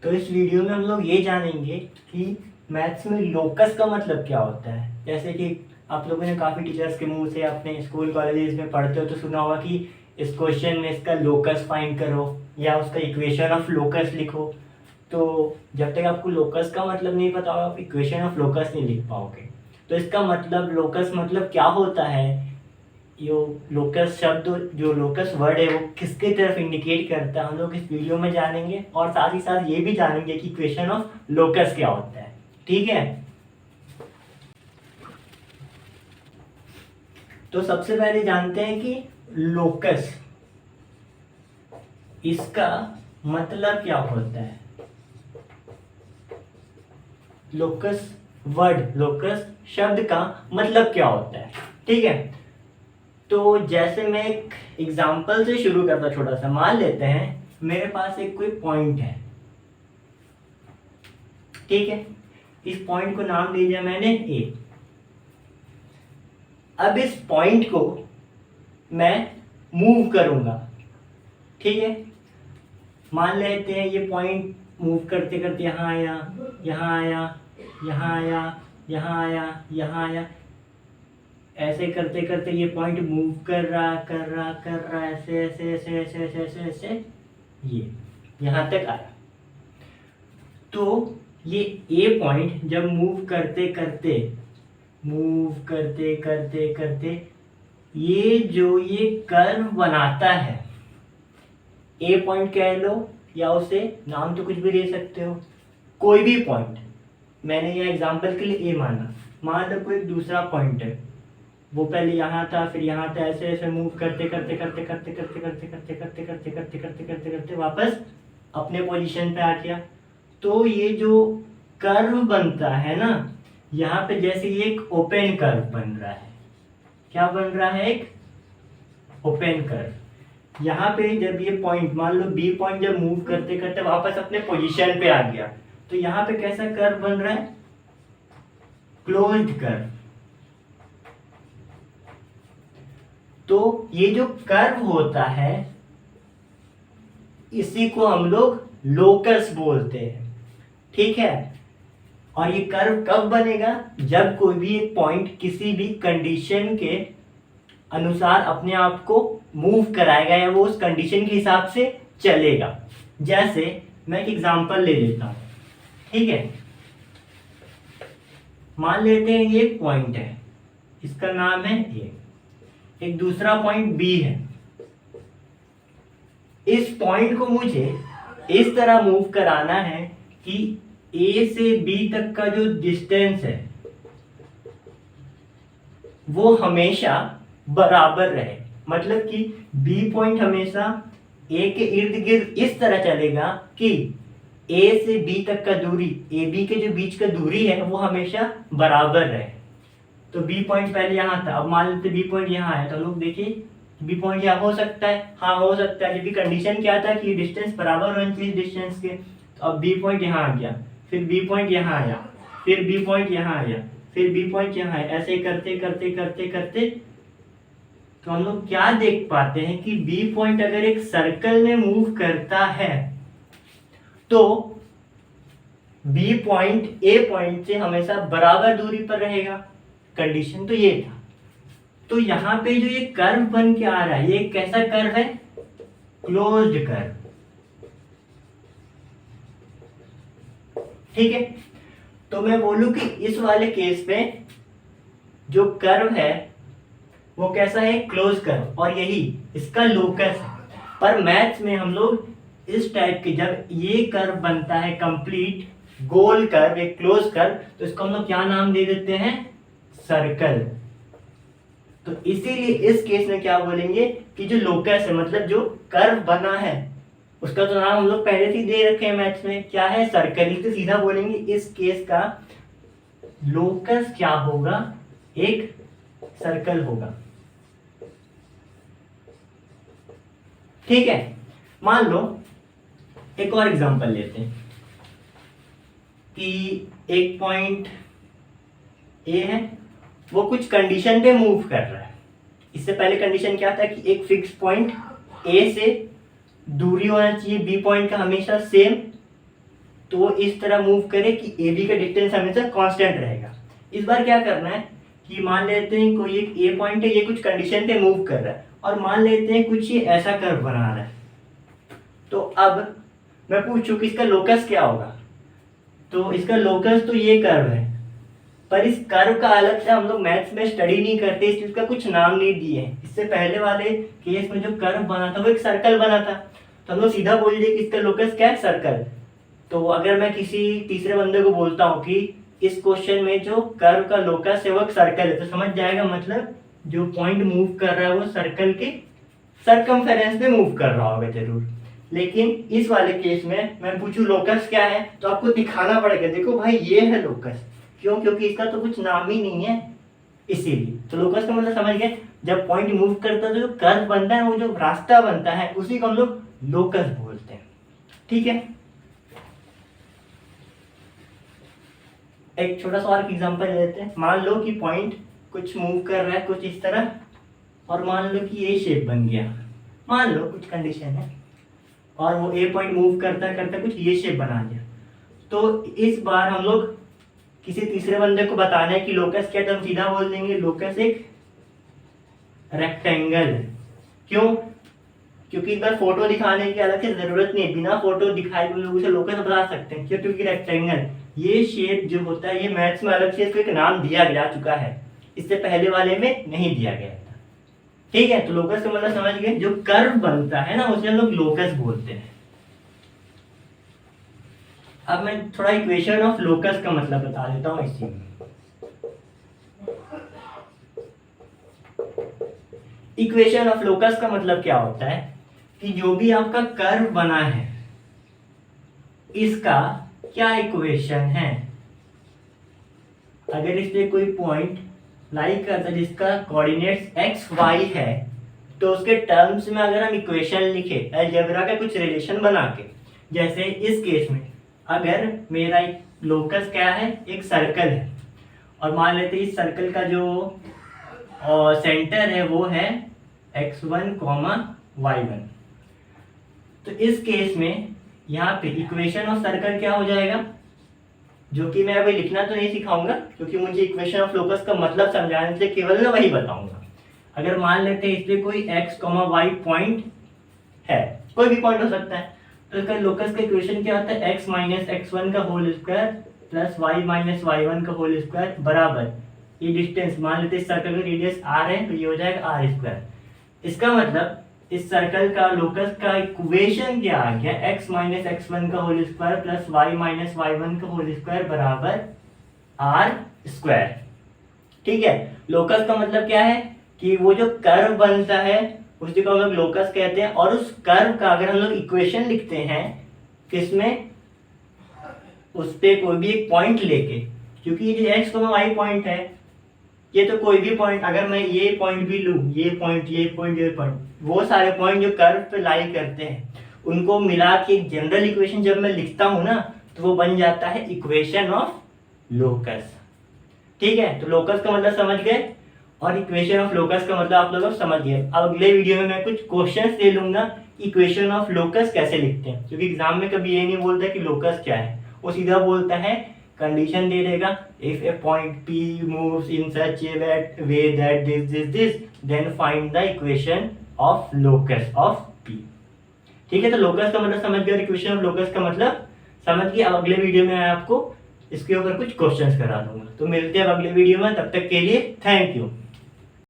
तो इस वीडियो में हम लोग ये जानेंगे कि मैथ्स में लोकस का मतलब क्या होता है। जैसे कि आप लोगों ने काफ़ी टीचर्स के मुंह से अपने स्कूल कॉलेजेस में पढ़ते हो तो सुना होगा कि इस क्वेश्चन में इसका लोकस फाइंड करो या उसका इक्वेशन ऑफ लोकस लिखो। तो जब तक आपको लोकस का मतलब नहीं पता होगा आप इक्वेशन ऑफ लोकस नहीं लिख पाओगे। तो इसका मतलब लोकस मतलब क्या होता है, यो लोकस शब्द जो लोकस वर्ड है वो किसकी तरफ इंडिकेट करता है, हम लोग इस वीडियो में जानेंगे और साथ ही साथ ये भी जानेंगे कि इक्वेशन ऑफ लोकस क्या होता है। ठीक है, तो सबसे पहले जानते हैं कि लोकस इसका मतलब क्या होता है। लोकस वर्ड, लोकस शब्द का मतलब क्या होता है। ठीक है, तो जैसे मैं एक एग्जांपल से शुरू करता, छोटा सा मान लेते हैं मेरे पास एक कोई पॉइंट है। ठीक है, इस पॉइंट को नाम दे दिया मैंने ए। अब इस पॉइंट को मैं मूव करूंगा। ठीक है, मान लेते हैं ये पॉइंट मूव करते करते यहाँ आया, यहाँ आया, यहाँ आया, यहाँ आया, यहाँ आया, ऐसे करते करते ये पॉइंट मूव कर रहा कर रहा कर रहा, ऐसे ऐसे ऐसे ऐसे ऐसे ऐसे ऐसे ये यहाँ तक आया। तो ये ए पॉइंट जब मूव करते करते करते ये जो ये कर्व बनाता है, ए पॉइंट कह लो या उसे नाम तो कुछ भी दे सकते हो, कोई भी पॉइंट। मैंने यह एग्जांपल के लिए ए माना, मान लो कोई दूसरा पॉइंट है, वो पहले यहाँ था फिर यहाँ था, ऐसे ऐसे मूव करते करते करते करते करते करते करते करते करते करते करते करते करते वापस अपने पोजीशन पे आ गया। तो ये जो कर्व बनता है ना, यहाँ पे जैसे ये एक ओपन कर्व बन रहा है। क्या बन रहा है? एक ओपन कर्व। यहाँ पे जब ये पॉइंट, मान लो बी पॉइंट जब मूव करते करते वापस अपने पोजीशन पे आ गया, तो यहाँ पे कैसा कर्व बन रहा है? Closed curve. तो ये जो कर्व होता है इसी को हम लोग लोकस बोलते हैं। ठीक है, और ये कर्व कब बनेगा? जब कोई भी एक पॉइंट किसी भी कंडीशन के अनुसार अपने आप को मूव कराएगा या वो उस कंडीशन के हिसाब से चलेगा। जैसे मैं एक एग्जांपल ले लेता हूं। ठीक है, मान लेते हैं ये एक पॉइंट है, इसका नाम है ए। एक दूसरा पॉइंट बी है। इस पॉइंट को मुझे इस तरह मूव कराना है कि ए से बी तक का जो डिस्टेंस है वो हमेशा बराबर रहे। मतलब कि बी पॉइंट हमेशा ए के इर्द गिर्द इस तरह चलेगा कि ए से बी तक का दूरी, ए बी के जो बीच का दूरी है वो हमेशा बराबर रहे। तो बी पॉइंट पहले यहाँ था, अब मान लेते बी पॉइंट यहाँ है, तो लोग देखिए बी पॉइंट यहाँ हो सकता है। हाँ हो सकता है, क्योंकि कंडीशन क्या था कि डिस्टेंस बराबर होने चाहिए डिस्टेंस के। तो अब बी पॉइंट यहाँ आ गया, फिर बी पॉइंट यहाँ आया, फिर बी पॉइंट यहाँ आया, फिर बी पॉइंट यहाँ आया, ऐसे करते करते करते करते तो हम लोग क्या देख पाते हैं कि बी पॉइंट अगर एक सर्कल में मूव करता है तो बी पॉइंट ए पॉइंट से हमेशा बराबर दूरी पर रहेगा। कंडीशन तो ये था। तो यहाँ पे जो ये कर्व बन के आ रहा है, ये कैसा कर्व है? Closed curve. ठीक है, तो मैं बोलूं कि इस वाले केस में जो कर्व है वो कैसा है? क्लोज कर्व, और यही इसका लोकस है। पर मैथ्स में हम लोग इस टाइप के, जब ये कर्व बनता है कंप्लीट गोल कर्व, एक क्लोज कर्व, तो इसको हम लोग क्या नाम दे देते हैं? सर्कल। तो इसीलिए इस केस में क्या बोलेंगे कि जो लोकस है, मतलब जो कर्व बना है, उसका तो नाम हम लोग पहले से ही दे रखे हैं मैथ्स में, क्या है? सर्कल। तो सीधा बोलेंगे इस केस का लोकस क्या होगा? एक सर्कल होगा। ठीक है, मान लो एक और एग्जांपल लेते हैं कि एक पॉइंट ए है, वो कुछ कंडीशन पे मूव कर रहा है। इससे पहले कंडीशन क्या था कि एक फिक्स पॉइंट ए से दूरी होना चाहिए बी पॉइंट का हमेशा सेम, तो इस तरह मूव करे कि ए बी का डिस्टेंस हमेशा कांस्टेंट रहेगा। इस बार क्या करना है कि मान लेते हैं कोई एक ए पॉइंट है, ये कुछ कंडीशन पे मूव कर रहा है, और मान लेते हैं कुछ ये ऐसा कर्व बना रहा है। तो अब मैं पूछूं कि इसका लोकस क्या होगा, तो इसका लोकस तो ये कर्व है, पर इस कर्व का अलग से हम लोग मैथ्स में स्टडी नहीं करते, इसलिए इसका कुछ नाम नहीं दिए हैं। इससे पहले वाले केस में जो कर्व बना था वो एक सर्कल बना था, तो हम लोग सीधा बोल दिए कि इसका लोकस क्या है, सर्कल। तो अगर मैं किसी तीसरे बंदे को बोलता हूँ कि इस क्वेश्चन में जो कर्व का लोकस है वो एक सर्कल है, तो समझ जाएगा मतलब जो पॉइंट मूव कर रहा है वो सर्कल के सरकमफेरेंस में मूव कर रहा होगा जरूर। लेकिन इस वाले केस में मैं पूछूं लोकस क्या है, तो आपको दिखाना पड़ेगा, देखो भाई ये है लोकस। क्यों? क्योंकि इसका तो कुछ नाम ही नहीं है, इसीलिए। तो लोकस का मतलब समझ गए, जब पॉइंट मूव करता है तो जो कर्व बनता है, वो जो रास्ता बनता है, उसी को हम लोग लोकस बोलते हैं। ठीक है, एक छोटा सा और एग्जांपल लेते हैं। मान लो कि पॉइंट कुछ मूव कर रहा है कुछ इस तरह, और मान लो कि ये शेप बन गया, मान लो कुछ कंडीशन है, और वो ए पॉइंट मूव करता करता कुछ ये शेप बना दिया। तो इस बार हम लोग किसी तीसरे बंदे को बताना है कि लोकस क्या है, तो हम सीधा बोल देंगे लोकस एक रेक्टेंगल है। क्यों? क्योंकि इस बार फोटो दिखाने की अलग से जरूरत नहीं, बिना फोटो दिखाए हम लोग उसे लोकस बता सकते हैं। क्यों? क्योंकि रेक्टेंगल ये शेप जो होता है, ये मैथ्स में अलग से इसको एक नाम दिया जा चुका है, इससे पहले वाले में नहीं दिया गया था। ठीक है, तो लोकस का मतलब समझ गए, जो कर्व बनता है ना उसे हम लोग लोकस बोलते हैं। अब मैं थोड़ा इक्वेशन ऑफ लोकस का मतलब बता देता हूँ इसी में। इक्वेशन ऑफ लोकस का मतलब क्या होता है कि जो भी आपका कर्व बना है इसका क्या इक्वेशन है। अगर इसमें कोई पॉइंट लाई करता है जिसका कोऑर्डिनेट्स एक्स वाई है, तो उसके टर्म्स में अगर हम इक्वेशन लिखे अलजेब्रा का कुछ रिलेशन बना के, जैसे इस केस में अगर मेरा एक लोकस क्या है, एक सर्कल है, और मान लेते हैं इस सर्कल का जो सेंटर है वो है x1, y1। तो इस केस में यहाँ पे इक्वेशन ऑफ सर्कल क्या हो जाएगा, जो कि मैं अभी लिखना तो नहीं सिखाऊंगा क्योंकि मुझे इक्वेशन ऑफ लोकस का मतलब समझाने से केवल मैं वही बताऊंगा। अगर मान लेते हैं इसमें कोई x, y पॉइंट है, कोई भी पॉइंट हो सकता है, तो इसका लोकस का इक्वेशन क्या होता है, x माइनस x1 का whole square plus y minus y1 का होल स्क्वायर बराबर ये डिस्टेंस, मान लेते हैं इस सर्कल का रेडियस r है, तो ये हो जाएगा r स्क्वायर। इसका मतलब इस सर्कल का लोकस का इक्वेशन क्या आ गया, x माइनस x1 का whole square plus y minus y1 का होल स्क्वायर बराबर r स्क्वायर। ठीक है, लोकस का मतलब क्या है कि वो जो कर्व बनता है उसी को हम लोग लोकस कहते हैं, और उस कर्व का अगर हम लोग इक्वेशन लिखते हैं किसमें, उस पे कोई भी एक पॉइंट लेके, क्योंकि ये जो x, y पॉइंट है ये तो कोई भी पॉइंट, अगर मैं ये पॉइंट भी लूँ, ये पॉइंट, ये पॉइंट, ये पॉइंट, वो सारे पॉइंट जो कर्व पे लाई करते हैं उनको मिला के एक जनरल इक्वेशन जब मैं लिखता हूँ ना, तो वो बन जाता है इक्वेशन ऑफ लोकस। ठीक है, तो लोकस का मतलब समझ गए, और इक्वेशन ऑफ लोकस का मतलब आप लोग समझ गए। अब अगले वीडियो में मैं कुछ क्वेश्चंस ले लूंगा इक्वेशन ऑफ लोकस कैसे लिखते हैं, क्योंकि एग्जाम में कभी ये नहीं बोलता कि लोकस क्या है, वो सीधा बोलता है, कंडीशन दे देगा, if A point P moves in such a way that this then find the equation of locus of P। ठीक है, तो लोकस का मतलब समझ गए, इक्वेशन ऑफ लोकस का मतलब समझ गए। अब अगले वीडियो में मैं आपको इसके ऊपर कुछ क्वेश्चंस करा दूंगा। तो मिलते हैं अब अगले वीडियो में, तब तक के लिए थैंक यू।